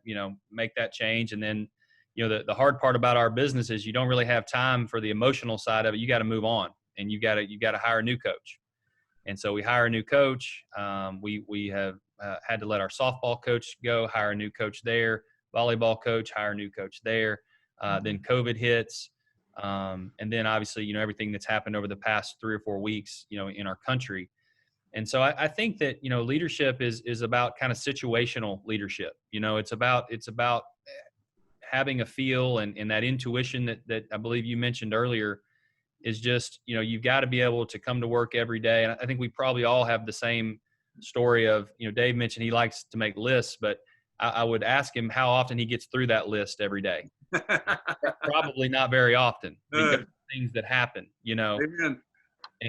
make that change. And then, the hard part about our business is you don't really have time for the emotional side of it. You got to move on and you got to hire a new coach. And so we hire a new coach. We have had to let our softball coach go, hire a new coach there, volleyball coach, hire a new coach there. Then COVID hits. And then obviously, everything that's happened over the past 3 or 4 weeks, in our country. And so I think that, leadership is about kind of situational leadership. It's about having a feel and that intuition that I believe you mentioned earlier is just, you've got to be able to come to work every day. And I think we probably all have the same story of, Dave mentioned he likes to make lists, but I would ask him how often he gets through that list every day. Probably not very often because of things that happen, Amen.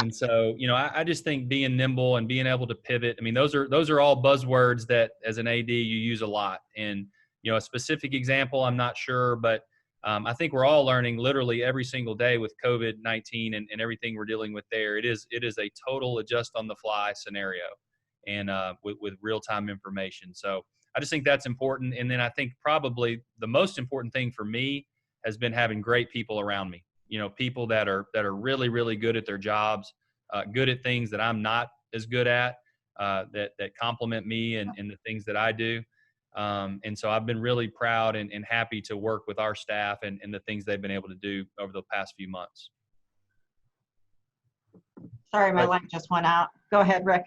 And so, I just think being nimble and being able to pivot, I mean, those are all buzzwords that as an AD you use a lot. And, a specific example, I'm not sure, but I think we're all learning literally every single day with COVID-19 and everything we're dealing with there. It is a total adjust on the fly scenario and with real-time information. So I just think that's important. And then I think probably the most important thing for me has been having great people around me, people that are really, really good at their jobs, good at things that I'm not as good at, that complement me and the things that I do. And so I've been really proud and happy to work with our staff and the things they've been able to do over the past few months. Sorry, my light just went out. Go ahead, Rick.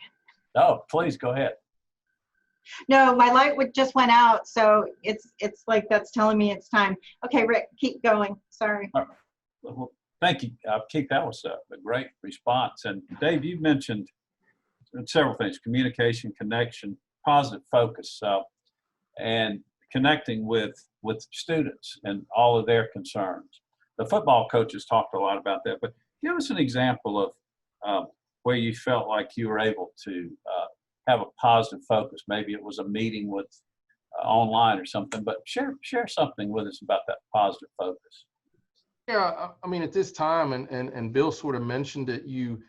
No, please go ahead. No, my light just went out, so it's like that's telling me it's time. Okay, Rick, keep going. Sorry. All right. Well, thank you, Keith. That was a great response. And Dave, you mentioned several things: communication, connection, positive focus, and connecting with students and all of their concerns. The football coaches talked a lot about that, but give us an example of where you felt like you were able to have a positive focus. Maybe it was a meeting with online or something, but share something with us about that positive focus. Yeah, I mean, at this time, and Bill sort of mentioned it, you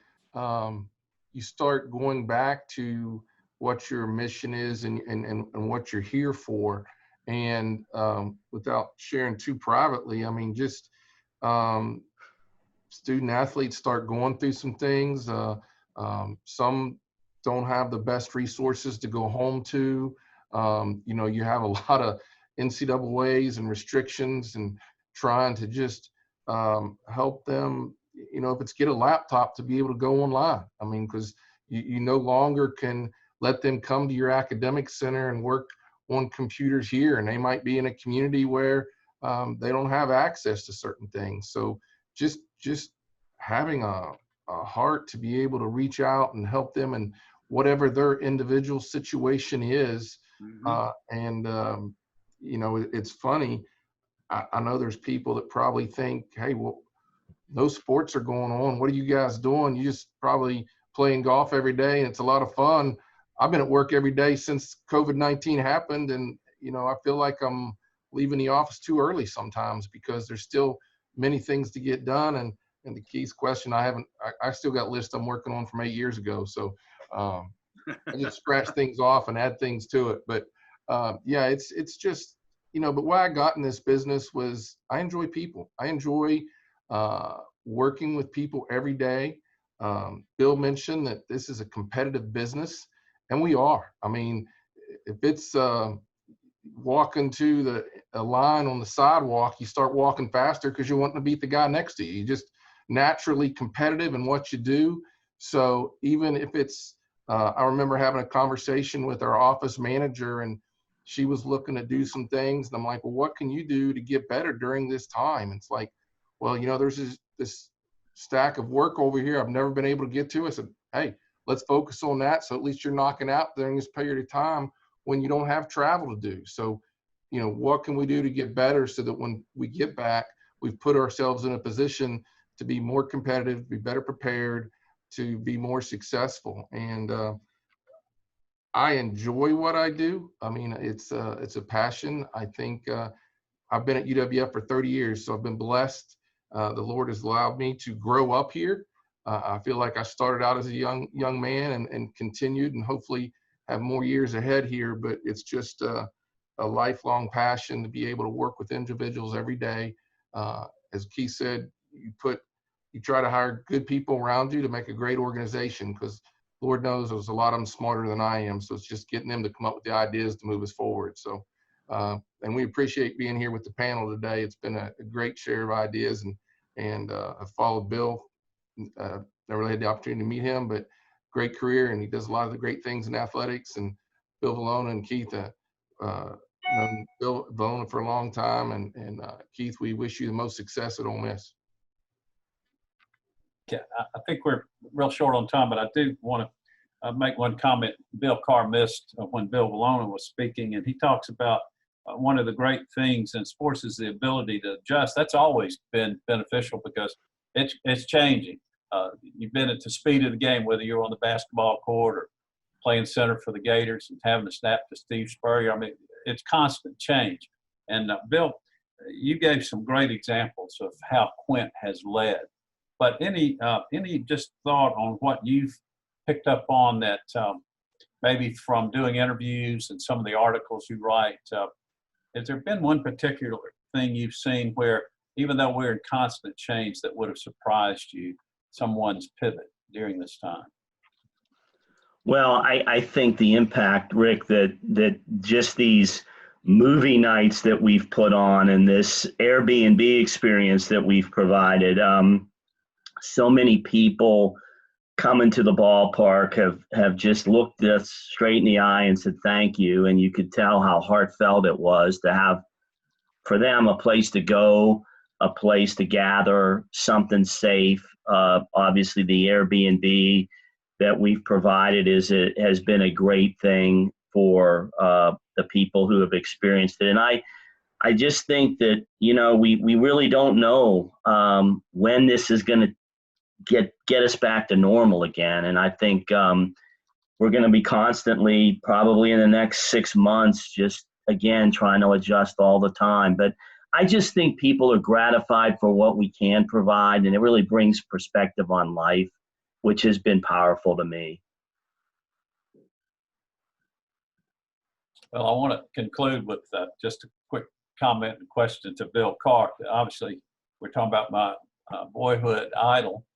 start going back to what your mission is and what you're here for. And without sharing too privately, I mean, just student athletes start going through some things. Some don't have the best resources to go home to. You have a lot of NCAAs and restrictions and trying to just help them, if it's get a laptop to be able to go online. I mean, because you no longer can let them come to your academic center and work on computers here, and they might be in a community where they don't have access to certain things. So just having a heart to be able to reach out and help them in whatever their individual situation is. Mm-hmm. It's funny. I know there's people that probably think, hey, well, those sports are going on. What are you guys doing? You just probably playing golf every day and it's a lot of fun. I've been at work every day since COVID-19 happened. And, you know, I feel like I'm leaving the office too early sometimes because there's still many things to get done. And the Keith's question, I still got lists I'm working on from 8 years ago. So I just scratch things off and add things to it. But yeah, it's just, you know, but why I got in this business was I enjoy people. I enjoy working with people every day. Bill mentioned that this is a competitive business, and we are. I mean, if it's walking to a line on the sidewalk, you start walking faster because you want to beat the guy next to you. You just naturally competitive in what you do. So even if it's, I remember having a conversation with our office manager, and she was looking to do some things. And I'm like, well, what can you do to get better during this time? It's like, well, you know, there's this stack of work over here I've never been able to get to. I said, hey, let's focus on that. So at least you're knocking out during this period of time when you don't have travel to do. So, you know, what can we do to get better so that when we get back, we've put ourselves in a position to be more competitive, be better prepared, to be more successful. And I enjoy what I do. I mean, it's a passion. I think I've been at UWF for 30 years, so I've been blessed. The Lord has allowed me to grow up here. I feel like I started out as a young man and continued, and hopefully have more years ahead here. But it's just a lifelong passion to be able to work with individuals every day. As Keith said, you try to hire good people around you to make a great organization, because Lord knows there's a lot of them smarter than I am. So it's just getting them to come up with the ideas to move us forward. So, and we appreciate being here with the panel today. It's been a great share of ideas, and I followed Bill. Never really had the opportunity to meet him, but great career, and he does a lot of the great things in athletics. And Bill Vilona and Keith, known Bill Vilona for a long time, and Keith, we wish you the most success at Ole Miss. Yeah, I think we're real short on time, but I do want to make one comment. Bill Carr missed when Bill Vilona was speaking, and he talks about one of the great things in sports is the ability to adjust. That's always been beneficial because it's changing. You've been at the speed of the game, whether you're on the basketball court or playing center for the Gators and having to snap to Steve Spurrier. I mean, it's constant change. And Bill, you gave some great examples of how Quint has led. But any just thought on what you've picked up on that maybe from doing interviews and some of the articles you write, has there been one particular thing you've seen where, even though we're in constant change, that would have surprised you, someone's pivot during this time? Well, I think the impact, Rick, that just these movie nights that we've put on and this Airbnb experience that we've provided, so many people coming to the ballpark have just looked us straight in the eye and said thank you. And you could tell how heartfelt it was to have, for them, a place to go, a place to gather, something safe. Obviously, the Airbnb that we've provided has been a great thing for the people who have experienced it. And I just think that, you know, we really don't know when this is going to get us back to normal again. And I think we're going to be constantly, probably in the next 6 months, just again trying to adjust all the time. But I just think people are gratified for what we can provide, and it really brings perspective on life, which has been powerful to me. Well, I want to conclude with just a quick comment and question to Bill Carr. Obviously, we're talking about my boyhood idol.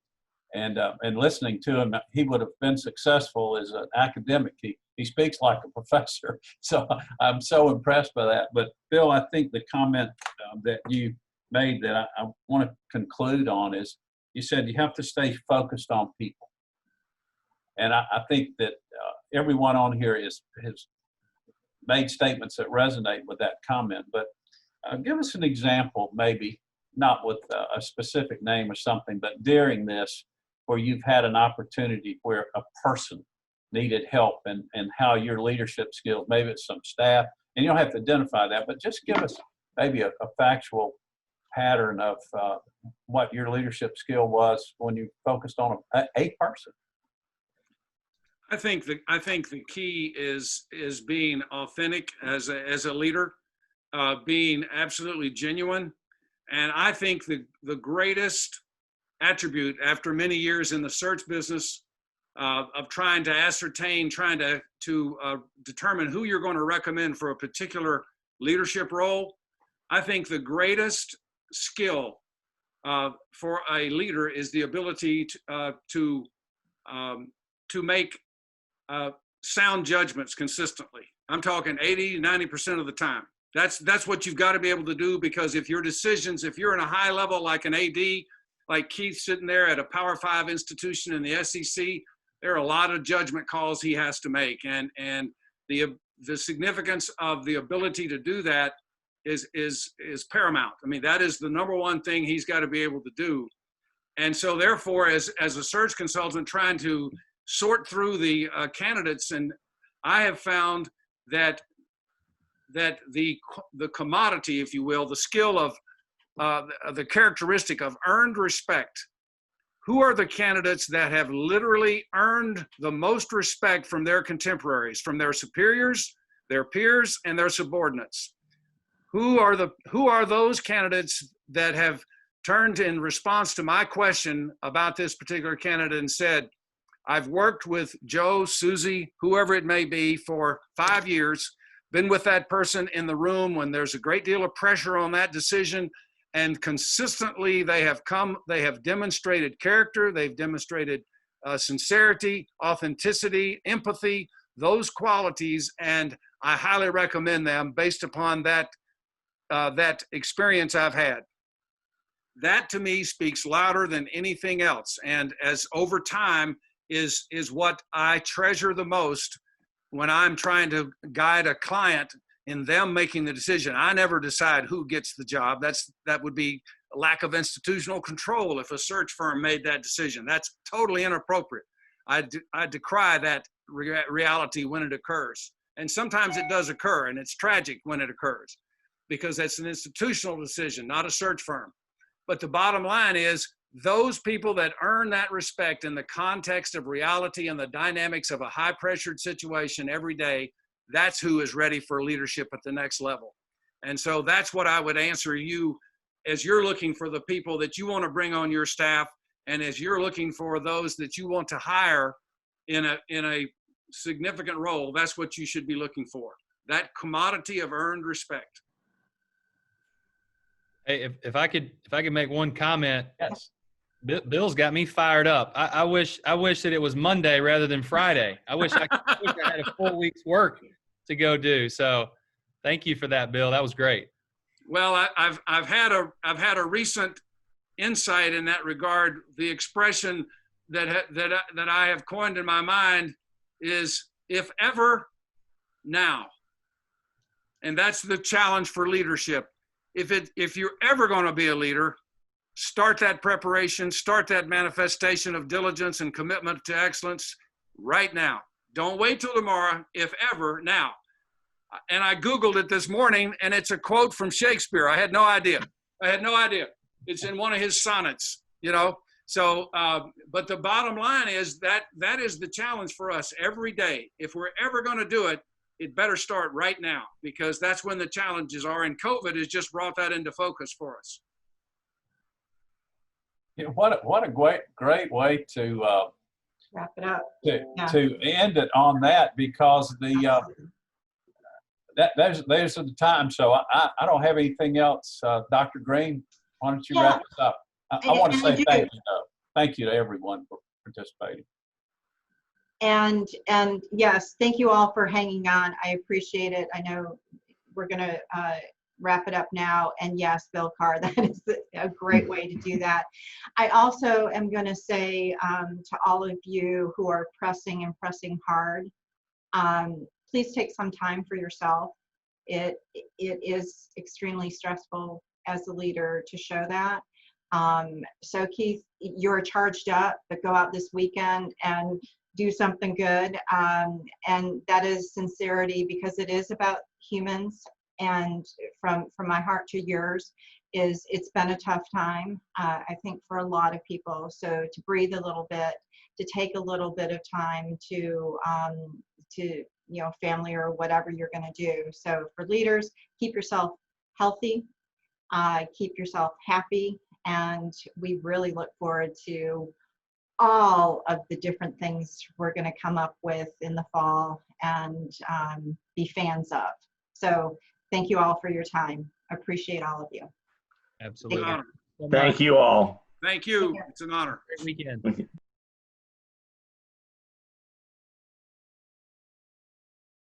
And listening to him, he would have been successful as an academic. He speaks like a professor, so I'm so impressed by that. But Bill, I think the comment that you made that I want to conclude on is, you said you have to stay focused on people. And I think that everyone on here has made statements that resonate with that comment. But give us an example, maybe not with a specific name or something, but during this, where you've had an opportunity where a person needed help, and how your leadership skills, maybe it's some staff, and you don't have to identify that, but just give us maybe a factual pattern of what your leadership skill was when you focused on a person. I think the key is being authentic as a leader, being absolutely genuine. And I think the greatest attribute after many years in the search business of trying to ascertain, trying to determine who you're going to recommend for a particular leadership role, I think the greatest skill for a leader is the ability to make sound judgments consistently. I'm talking 80, 90% of the time. That's what you've got to be able to do, because if your decisions, if you're in a high level like an AD, like Keith sitting there at a Power 5 institution in the SEC, there are a lot of judgment calls he has to make. And the significance of the ability to do that is paramount. I mean, that is the number one thing he's got to be able to do. And so therefore, as a search consultant trying to sort through the candidates, and I have found that the commodity, if you will, the skill of the characteristic of earned respect. Who are the candidates that have literally earned the most respect from their contemporaries, from their superiors, their peers, and their subordinates? Who are those candidates that have turned in response to my question about this particular candidate and said, I've worked with Joe, Susie, whoever it may be, for 5 years, been with that person in the room when there's a great deal of pressure on that decision, and consistently they have demonstrated character, they've demonstrated sincerity, authenticity, empathy, those qualities, and I highly recommend them based upon that experience I've had. That to me speaks louder than anything else, and as over time is what I treasure the most when I'm trying to guide a client in them making the decision. I never decide who gets the job. That would be a lack of institutional control if a search firm made that decision. That's totally inappropriate. I decry that reality when it occurs. And sometimes it does occur, and it's tragic when it occurs, because that's an institutional decision, not a search firm. But the bottom line is, those people that earn that respect in the context of reality and the dynamics of a high-pressured situation every day, that's who is ready for leadership at the next level. And so that's what I would answer you as you're looking for the people that you want to bring on your staff, and as you're looking for those that you want to hire in a significant role. That's what you should be looking for, that commodity of earned respect. Hey, if I could make one comment. Yes. Bill's got me fired up. I wish that it was Monday rather than Friday. I wish I had a full week's work to go do. So thank you for that, Bill. That was great. Well, I've had a recent insight in that regard. The expression that I have coined in my mind is, if ever, now. And that's the challenge for leadership. If you're ever going to be a leader, start that preparation, start that manifestation of diligence and commitment to excellence right now. Don't wait till tomorrow, if ever, now. And I Googled it this morning, and it's a quote from Shakespeare. I had no idea. It's in one of his sonnets, you know. So, but the bottom line is that is the challenge for us every day. If we're ever going to do it, it better start right now, because that's when the challenges are. And COVID has just brought that into focus for us. You know, what a great way to Wrap it up. to end it on that, because those are the times. So I don't have anything else. Dr. Green, why don't you wrap this up? I want to say thank you, though. Thank you to everyone for participating. And yes, thank you all for hanging on. I appreciate it. I know we're going to wrap it up now. And yes, Bill Carr, that is a great way to do that. I also am going to say to all of you who are pressing hard, please take some time for yourself. It is extremely stressful as a leader to show that. So Keith, you're charged up, but go out this weekend and do something good. And that is sincerity, because it is about humans. And from my heart to yours, it's been a tough time, I think, for a lot of people. So to breathe a little bit to take a little bit of time to family or whatever you're going to do. So for leaders, keep yourself healthy, keep yourself happy, and we really look forward to all of the different things we're going to come up with in the fall and be fans of. So thank you all for your time. Appreciate all of you. Absolutely. An honor. So Thank much. you all. Thank you. It's an honor. Great weekend.